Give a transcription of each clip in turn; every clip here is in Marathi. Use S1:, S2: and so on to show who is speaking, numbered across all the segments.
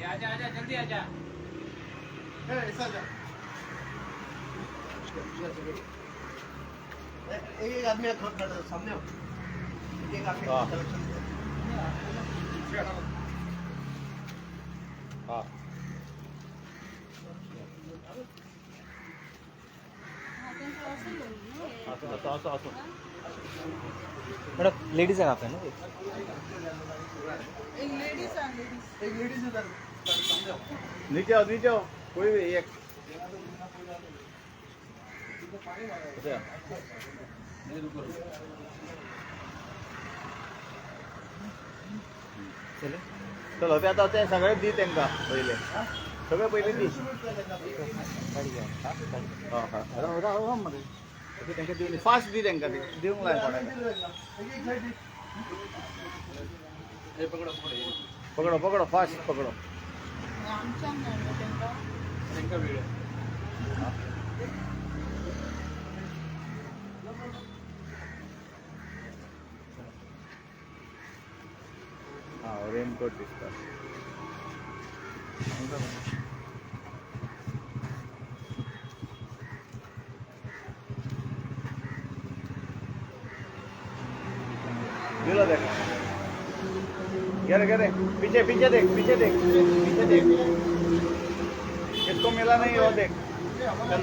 S1: आजा आजा जल्दी आजा।
S2: ऐसा जा। एक आदमी सामने हो। एक आदमी कलेक्शन
S3: हाँ मैडम लेडीज आहे आपल्या ना
S2: एक लेडीज इधर सामने हो।
S3: नीचे आओ कोई भी एक चलो ते आता ते सगळे दी त्यांना पहिले सगळे पहिले दी त्यांना दिवली फास्ट दी त्यांना ते देऊन लाय पकडो पकडो फास्ट पकडो हाँ रेनकोट दिसतात दिलो देख गे पीछे पीछे देख पीछे देख पीछे देख इसको मिला नहीं वो देख चल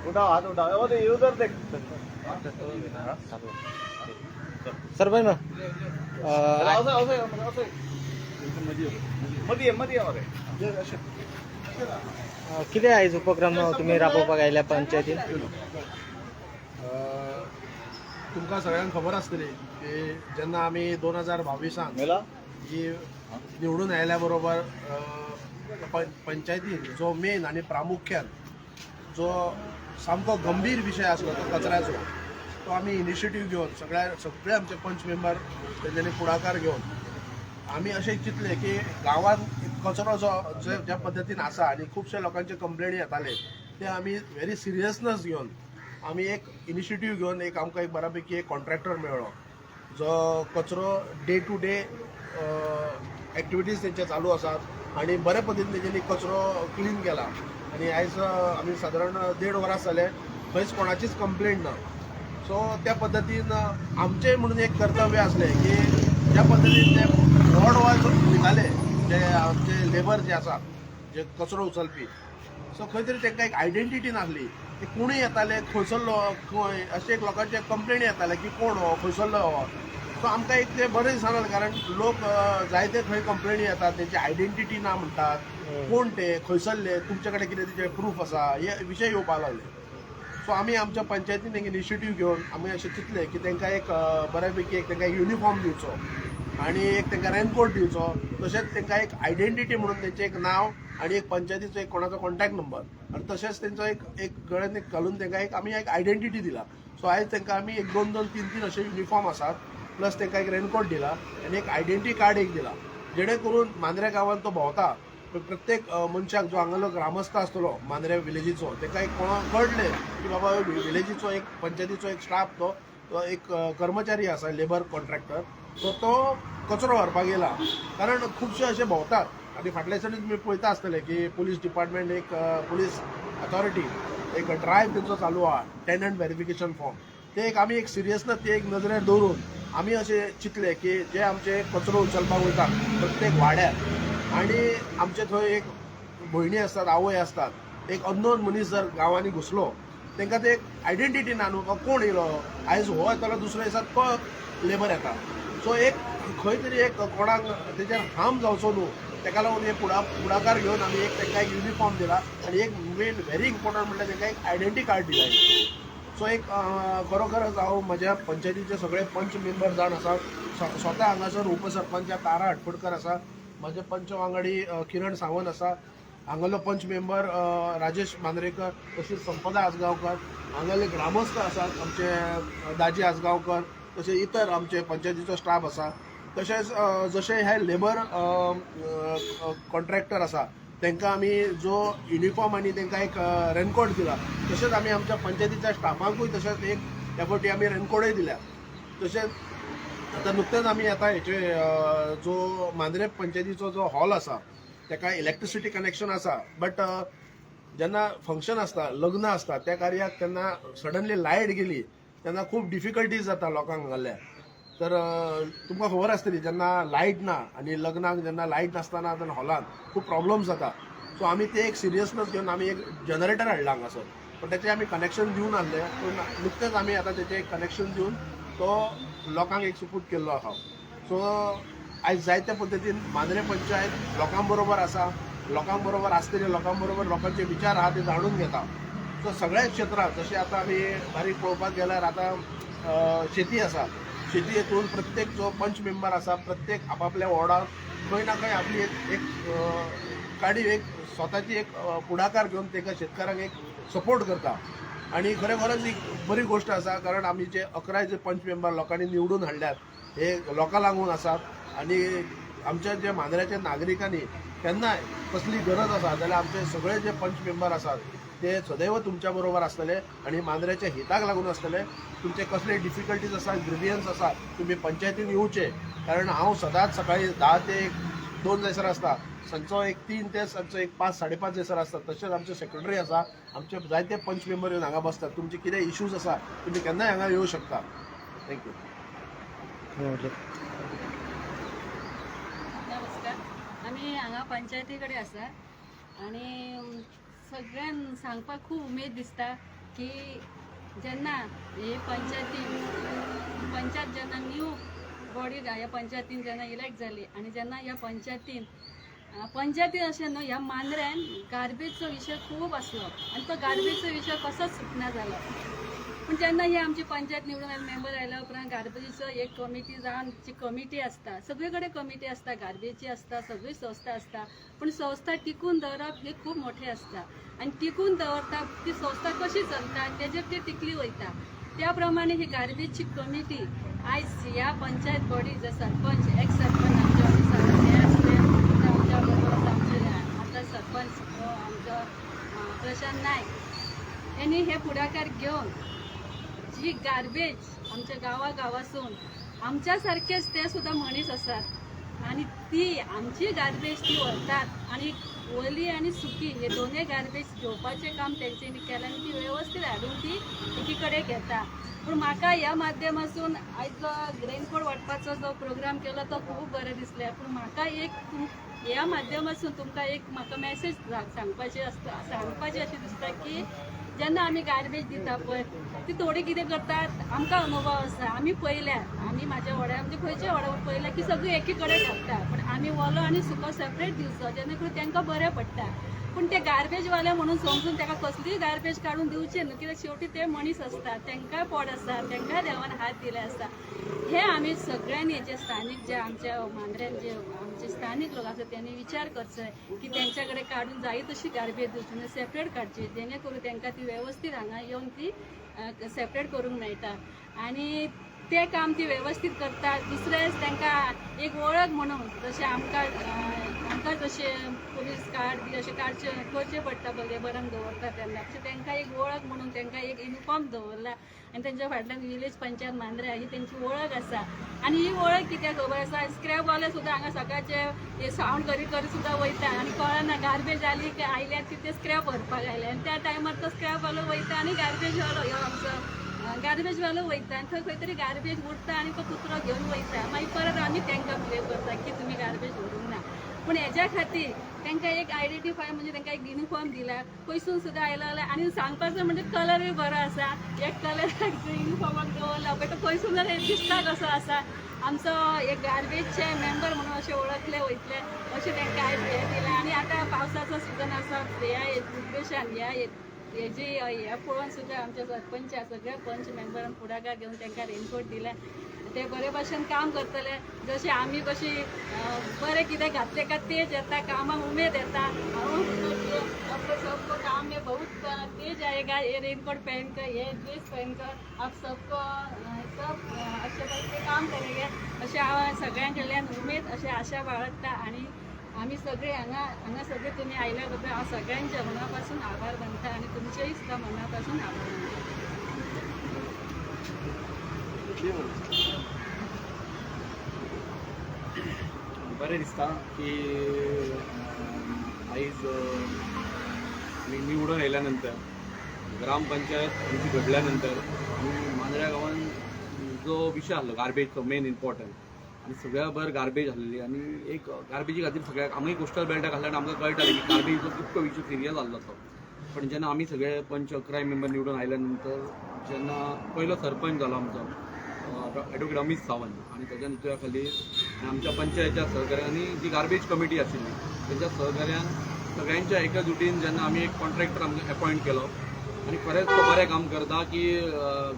S3: उठाओ हाथ उठाओ वो देख उधर देख
S4: सर भाई ना किती आहे उपक्रम तुम्ही राबोवपाक आयल्या पंचायतीन
S2: तुमकां सगळ्यांक खबर आसतली की जेन्ना आमी 2022
S3: मिला
S2: ही निवडून आयल्या बरोबर पंचायतीन जो मेन आनी प्रामुख्यान जो सामको गंभीर विशय आसलो तो कचऱ्याचो तो आमी इनिशिएटीव घेवन सगळे आमचे पंच मेंबर तेंच्यांनी फुडाकार घेवन आमी अशें चिंतले की गांवांत कचरो जो ज्या पद्दतीन आसा आनी खुबशे लोकांचे कंप्लेनी येताले ते आमी व्हेरी सिरियसनेस घेवन आमी एक इनिशिएटीव घेवन आमकां एक बऱ्यापैकी एक कॉन्ट्रॅक्टर मेळ्ळो जो कचरो डे टू डे एक्टिविटीज तेंचे चालू आसात आनी बरे पद्दतीन तेंच्यांनी कचरो क्लीन केला आनी आयज आमी सादारण 1.5 वरां जाले खंयच कोणाचीच कंप्लेंट ना सो त्या पद्दतीन आमचें म्हणून एक कर्तव्य आसलें की ज्या पद्दतीन ते रोड वाज वयताले जे आमचे लेबर जे आसा जे कचरो उचलपी सो खंय तरी तांकां एक आयडेंटिटी नासली ते कोणूय येताले खंयसरलो खंय अशें एक लोकांचे कंप्लेनी येताले की कोण हो खंयसरलो हो सो आमकां एक ते बरें दिसना कारण लोक जायते थंय कंप्लेनी येतात तेंची आयडेंटिटी ना म्हणटात कोण ते खंयसरले तुमचे कडेन कितें तेचे प्रूफ आसा हे विशय येवपाक लागले सो आमी आमच्या पंचायतीन एक इनिशिएटीव घेवन आमी अशें चिंतले की तांकां एक बऱ्यापैकी एक तांकां युनिफॉर्म दिवचो आनी एक तांकां रेनकोट दिवचो तशेंच तांकां एक आयडेंटिटी म्हणून तेंचें एक नांव आनी एक पंचायतीचो एक कोणाचो कॉन्टॅक्ट नंबर आनी तशेंच तेंचो एक गळ्यान एक घालून तांकां एक आमी एक आयडेंटिटी दिला सो आयज तांकां आमी एक 2-2, 3-3 अशे युनिफॉर्म आसात प्लस तांकां एक रेनकोट दिला आनी एक आयडेंटिटी कार्ड एक दिला जेणे करून मांद्रे गांवांत तो भोंवता प्रत्येक मनशाक जो हांगालो ग्रामस्थ आसतलो मांद्रे विलेजीचो ताका एक कोणाक कळटलें की बाबा विलेजीचो एक पंचायतीचो एक स्टाफ तो एक कर्मचारी आसा लेबर कॉन्ट्रॅक्टर सो तो कचरो व्हरपाक येयला कारण खुबशे अशे भोंवतात आनी फाटल्या दिसांनी तुमी पळयता आसतले की पुलीस डिपार्टमेंट एक पुलीस अथॉरिटी एक ड्रायव्ह तेंचो चालू आहा टेनंट व्हेरिफिकेशन फॉर्म ते एक आमी एक सिरियसनेस ते एक नजरेर दवरून आमी अशें चिंतले की जे आमचे कचरो उचलपाक वयतात प्रत्येक वाड्यार आनी आमचे थंय एक भयणी आसतात आवय आसतात एक अननोन मनीस जर गांवांनी घुसलो तांकां ते एक आयडेंटिटी ना न्हू कोण येयलो आयज हो येतालो दुसऱ्या दिसा तो लेबर येता सो एक खंय तरी एक कोणाक तेचेर हार्म जावचो न्हू ताका लागून हे फुडाकार घेवन आमी एक तांकां एक युनिफॉर्म दिला आनी एक मेन व्हेरी इम्पॉर्टंट म्हणल्यार तांकां एक आयडेंटिटी कार्ड दिलाय सो एक खरोखरच हांव म्हज्या पंचायतीचे सगळे पंच मेंबर जावन आसा स्वता हांगासर उपसरपंच तारा हटफडकर आसा म्हजे पंच वांगडी किरण सावंत आसा हांगालो पंच मेंबर राजेश मांद्रेकर तशेंच संपदा आसगांवकर हांगाले ग्रामस्थ आसात आमचे दाजी आसगांवकर तशें इतर आमचे पंचायतीचो स्टाफ आसा तशेंच जशे हे लेबर कॉन्ट्रॅक्टर आसा तांकां आमी जो युनिफॉर्म आनी तांकां एक रेनकोट दिला तशेंच आमी आमच्या पंचायतीच्या स्टाफांकूय तशेंच एक ह्या फावटी आमी रेनकोटूय दिल्या तशेंच आतां नुकतेंच आमी येता हेचे जो मांद्रे पंचायतीचो जो हॉल आसा ताका इलेक्ट्रिसिटी कनेक्शन आसा बट जेन्ना फंक्शन आसता लग्न आसता त्या कार्याक तेन्ना सडनली लायट गेली तेन्ना खूब डिफिकल्टीज जाता लोकांक हांगाल्या तर तुमकां खबर आसतली जेन्ना लायट ना आनी लग्नाक जेन्ना लायट नासतना तेन्ना हॉलांत खूब प्रॉब्लम्स जाता सो आमी ते एक सिरियसनस घेवन आमी एक जनरेटर हाडला हांगासर पण त्याचे आमी कनेक्शन दिवन आहले पूण नुकतेच आमी आतां तेचे एक कनेक्शन दिवन तो लोकांक एक सुपूत केल्लो आहा सो आयज जायत्या पद्दतीन मांद्रे पंचायत लोकां बरोबर आसा लोकांक बरोबर आसतले लोकां बरोबर लोकांचे विचार आहा ते जाणून घेता सो सगळ्या क्षेत्रांत जशें आतां आमी बारीक पळोवपाक गेल्यार आतां शेती आसा शेती हेतून प्रत्येक जो पंच मेंबर आसा प्रत्येक आपापल्या वॉर्डाक खंय ना खंय आपली एक काडी एक स्वताची एक पुढाकार घेवन ताका शेतकारांक एक सपोर्ट करता आणि खरेखरच एक बरी गोष्ट आसा कारण आमी जे 11 जे पंच मेंबर लोकांनी निवडून हाडल्यात हे लोकां लागून आसात आणि आमच्या जे मांद्र्याच्या नागरिकांनी केन्नाय कसली गरज आसा जाल्यार आमचे सगळे जे पंच मेंबर आसात ते सदैव तुमच्या बरोबर आसतले आणि मांद्र्याच्या हिताक लागून आसतले तुमचे कसले डिफिकल्टीज आसा ग्रिवियन्स आसा तुम्ही पंचायतीन येवचे कारण हांव सदांच सकाळी 10 ते 2 जायसर आसता सांजचो एक 3 ते सांजचो एक 5-5:30 जायसर आसता तशेंच आमचे सेक्रेटरी आसा आमचे जायते पंच मेंबर येवन हांगा बसतात तुमचे कितें इश्यूज आसा तुम्ही केन्नाय हांगा येवं शकता थँक्यू
S1: नमस्कार आम्ही हांगा पंचायती कडेन आसा आनी सगळ्यांक सांगपाक खूब उमेद दिसता की जेन्ना हे पंचायत जेन्ना न्यू बॉडी ह्या पंचायतीन जेन्ना इलेक्ट जाली आनी जेन्ना ह्या पंचायतीन अशें न्हू ह्या मांद्र्यान गार्बेजचो विशय खूब आसलो आनी तो गार्बेजचो विशय कसोच सुटना जालो पूण जेन्ना ही आमची पंचायत निवडून मेंबर आयल्या उपरांत गार्बेजीचो एक कमिटी जावन जी कमिटी आसता सगळे कडेन कमिटी आसता गार्बेजची आसता सगळी संस्था आसता पूण संस्था टिकून दवरप हे खूब मोठें आसता आनी टिकून दवरता ती संस्था कशी चलता तेजेर ती टिकली वयता त्या प्रमाणे ही गार्बेजची कमिटी आयज ह्या पंचायत बॉडी जे सरपंच एक्स सरपंच आमच्या ऑफिसार हे आसले आमच्या बरोबर आमचे आतां सरपंच आमचो प्रशांत नायक यांनी हे पुढाकार घेवन जी गार्बेज आमच्या गांवासून आमच्या सारकेच ते सुद्धा मनीस असतात आणि ती आमची गार्बेज ती व्हरतात आणि ओली आणि सुकी हे दोन्ही गार्बेज घेवपाचें काम तेंच्यांनी केलें आनी ती वेवस्थीत हाडून ती एकी कडेन घेता पूण म्हाका ह्या माध्यमासून आयज जो रेनकोट वाटपाचो जो प्रोग्राम केलो तो खूब बरें दिसलें पूण म्हाका एक ह्या माध्यमासून तुमकां एक म्हाका मॅसेज सांगपाची अशी दिसता की जेन्ना आमी गार्बेज दिता पळय ती थोडी कितें करतात आमकां अनुभव आसा आमी पयल्यात आमी म्हाज्या वाड्यार म्हणजे खंयच्या वाड्यार पयल्या की सगळीं एकी कडेन घालता पण आमी ओलो आनी सुको सेपरेट दिवचो जेणे करून तांकां बरें पडटा पूण ते गार्बेजवाले म्हणून समजून ताका कसलीय गार्बेज काडून दिवचे न्हू कित्याक शेवटी ते मनीस आसतात तांकांय पोट आसा तांकांय देवान हात दिले आसा हे आमी सगळ्यांनी जे स्थानीक जे आमच्या मांद्र्यान जे आमचे स्थानीक लोक आसा त्यांनी विचार करचो की तेंच्या कडेन काडून जाय तशी गार्बेज दिवची सेपरेट काडची जेणे करून तांकां ती वेवस्थीत हांगा येवन ती सेपरेट करूंक मेळटा आनी ते काम ती वेवस्थीत करतात दुसरेच तांकां एक वळख म्हणून जशें आमकां जशें पुलीस कार्ड बी अशें करचें पडटा बरें दवरता तेन्ना अशें तांकां एक वळख म्हणून तांकां एक युनिफॉर्म दवरला आनी तेंच्या फाटल्यान विलेज पंचायत मांद्र्या ही तेंची वळख आसा आनी ही वळख कित्याक खबर आसा स्क्रॅपवाले सुद्दां हांगा सकाळचे हे सावंड करी सुद्दां वयता आनी कळना गार्बेज आली की आयल्यार ते स्क्रॅप व्हरपाक आयले आनी त्या टायमार तो स्क्रॅपवालो वयता आनी गार्बेजवालो ह्यो आमचो गार्बेजवालो वयता आनी थंय खंय तरी गार्बेज उरता आनी तो कुत्रो घेवन वयता मागीर परत आमी तांकां ब्लेम करता की तुमी गार्बेज व्हरूंक ना पूण हेज्या खातीर तांकां एक आयडेंटिफाय म्हणजे तांकां एक युनिफॉर्म दिला खंयसून सुद्दां आयलो जाल्यार आनी सांगपाचो म्हणजे कलरूय बरो आसा एक कलर युनिफॉर्माक दवरला पळय तो खंयसून जाल्यार दिसता कसो आसा आमचो एक गार्बेजचे मेंबर म्हणून अशें वळखले वयतले अशें तांकां आयज हें दिलें आनी आतां पावसाचो सिजन आसा ह्या उद्देशान हेजी हे पळोवन सुद्दां आमच्या सरपंचा सगळ्या पंच मेंबरान फुडाकार घेवन तांकां रेनकोट दिला ते बरे भशेन काम करतले जशें आमी कशी बरें कितें घातलें का तेज येता कामाक उमेद येता आपको सबको काम में बहुत तेज आएगा ये रेनकोट पहन कर ये ड्रेस पहन कर आप सबको सब अच्छे तरीके काम करेंगे अशें हांव सगळ्यां कडल्यान उमेद अशें आशा बाळगता आनी आम्ही सगळे हांगा सगळे तुम्ही आयल्या बद्दल हांव सगळ्यांच्या मनापासून आभार मानता आणि तुमचेही सुद्धा मनापासून आभार मानता
S5: बरें दिसता की आयज आमी निवडून येयल्या नंतर ग्रामपंचायत आमची घडल्या नंतर आमी मांद्र्या गांवान जो विशय आसलो गार्बेजचो मेन इम्पॉर्टंट आणि सगळ्या भर गार्बेज आसलेली आणि एक गार्बेजी खातीर सगळ्याक आमी कोस्टल बेल्टाक आसल्यान आमकां कळटालें की गार्बेजीचो कितको विशय सिरियस आसलो तो. पण जेन्ना आमी सगळे पंच 11 मेंबर निवडून आयल्या नंतर जेन्ना पयलो सरपंच जालो आमचो ॲडवोकेट अमित सावंत आणि त्याच्या नेतृत्वाखाली आमच्या पंचायतच्या सहकार्यांनी जी गार्बेज कमिटी आशिल्ली त्याच्या सहकार्यान सगळ्यांच्या एकजुटीन जेन्ना आमी एक कॉन्ट्रॅक्टर आमकां अपॉयंट केलो आणि खरेंच तो बरें काम करता की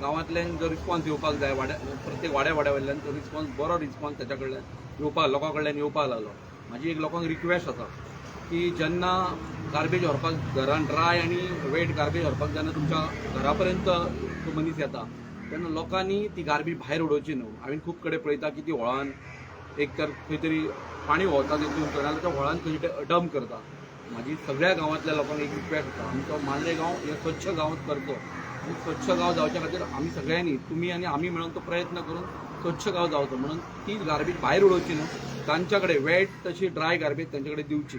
S5: गांवांतल्यान जो रिस्पॉन्स येवपाक जाय प्रत्येक वाड्या वयल्यान तो रिस्पॉन्स बरो रिस्पॉन्स त्याच्या कडल्यान येवपाक लोकां कडल्यान येवपाक लागलो. म्हाजी एक लोकांक रिक्वेस्ट आसा की जेन्ना गार्बेज व्हरपाक घरान ड्राय आनी वेट गार्बेज व्हरपाक जेन्ना तुमच्या घरा पर्यंत तो मनीस येता तेन्ना लोकांनी ती गार्बेज भायर उडोवची न्हू. हांवें खूब कडेन पळयता की ती व्हळान एक तर खंय तरी पाणी व्हांवता तितून नाजाल्यार त्या व्हळान खंय डंप करता. म्हाजी सगळ्या गांवांतल्या लोकांक एक रिक्वेस्ट आसा आमचो मांद्रे गांव हे स्वच्छ गांव करचो आनी स्वच्छ गांव जावच्या खातीर आमी सगळ्यांनी तुमी आनी आमी मेळून तो प्रयत्न करून स्वच्छ गांव जावचो म्हणून ती गार्बेज भायर उडोवची न्हू. तांच्या कडेन वेट तशी ड्राय गार्बेज तांचे कडेन दिवची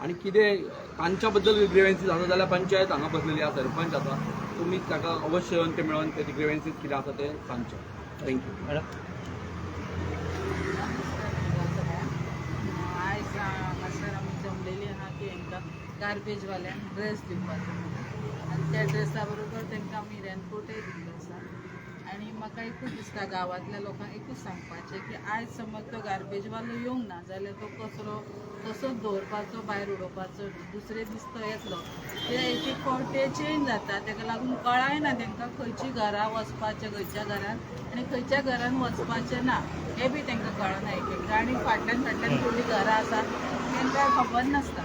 S5: आणि कितें तांच्या बद्दल ग्रेवेन्सीस आसा जाल्यार पंचायत हांगा बसलेली आसा सरपंच आसा तुमी ताका अवश्य येवन ते मेळोन तेजी ग्रेवेन्सीस कितें आसा ते सांगचे. Thank you
S4: madam.
S6: आयज हांगासर आमी जमलेली आहा की हांकां गार्बेजवाल्यांक ड्रेस दिवपाचो आनी त्या ड्रेसा बरोबर तांकां आमी रेनकोटूय दिल्लो आसा. आनी म्हाका एकूच दिसता गांवांतल्या लोकांक एकूच सांगपाचें की आयज समज तो गार्बेजवालो येवंक ना जाल्यार तो कचरो तसोच दवरपाचो भायर उडोवपाचो दुसरे दीस तो येतलो. एक एक फावट ते चेंज जाता ताका लागून कळाय ना तांकां खंयची घरां वचपाचें खंयच्या घरान आनी खंयच्या घरान वचपाचें ना हें बी तांकां कळना एक एकदां. आनी फाटल्यान थोडीं घरां आसा तांकां खबर नासता.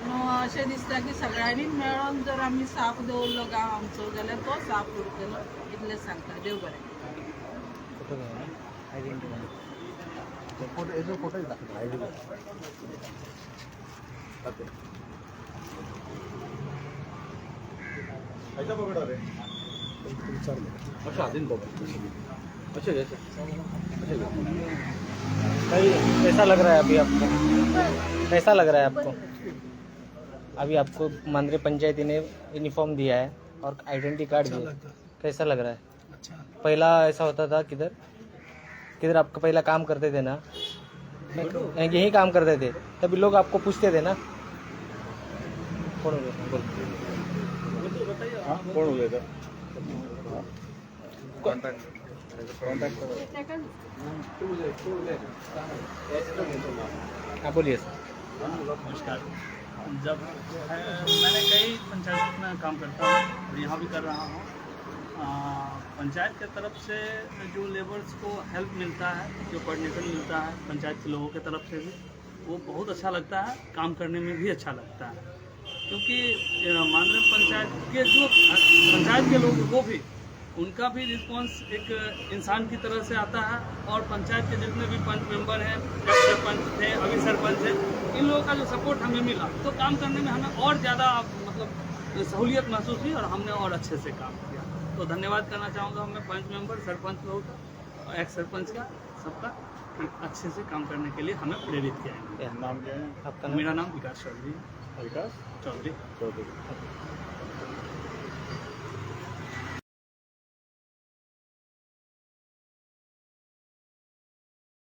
S6: अशें दिसता की सगळ्यांनी मेळोन जर आमी साफ दवरलो गांव आमचो जाल्यार तो साफ उरतलो इतलें सांगता. देव बरें.
S2: फोटो दाखव आयडी
S3: ऐसा पकड़ा रे
S5: अच्छा आदिन बाबा अच्छा जैसे
S4: भाई कैसा लग रहा है अभी आपको? कैसा लग रहा है आपको? अभी आपको मांद्रे पंचायती ने यूनिफॉर्म दिया है और आइडेंटिटी कार्ड दिया है, कैसा लग रहा है?
S7: अच्छा
S4: पहला ऐसा होता था किधर आपका पहला काम करते थे ना, यही काम करते थे तभी लोग आपको पूछते थे ना कौन हो गया? बोल.
S3: कौन हो गया था?
S4: हाँ बोलिए सर.
S7: नमस्कार. जब मैंने कई पंचायत में काम करता हूँ और यहाँ भी कर रहा हूँ. पंचायत के तरफ से जो लेबर्स को हेल्प मिलता है, जो कोऑर्डिनेशन मिलता है पंचायत के लोगों के तरफ से भी, वो बहुत अच्छा लगता है. काम करने में भी अच्छा लगता है क्योंकि मांद्रे पंचायत के जो पंचायत के लोगों को भी उनका भी रिस्पॉन्स एक इंसान की तरह से आता है. और पंचायत के जितने भी पंच मेंबर हैं, सरपंच थे, अभी सरपंच हैं, इन लोगों का जो सपोर्ट हमें मिला तो काम करने में हमें और ज़्यादा मतलब सहूलियत महसूस हुई और हमने और अच्छे से काम किया. तो धन्यवाद करना चाहूँगा मैं पंच मेंबर, सरपंच लोग, एक्स सरपंच का, सबका अच्छे से काम करने के लिए हमें प्रेरित किया है.
S3: नाम क्या है
S4: आपका नाम?
S7: मेरा नाम विकास चौधरी.
S3: विकास
S7: चौधरी.
S3: चौधरी.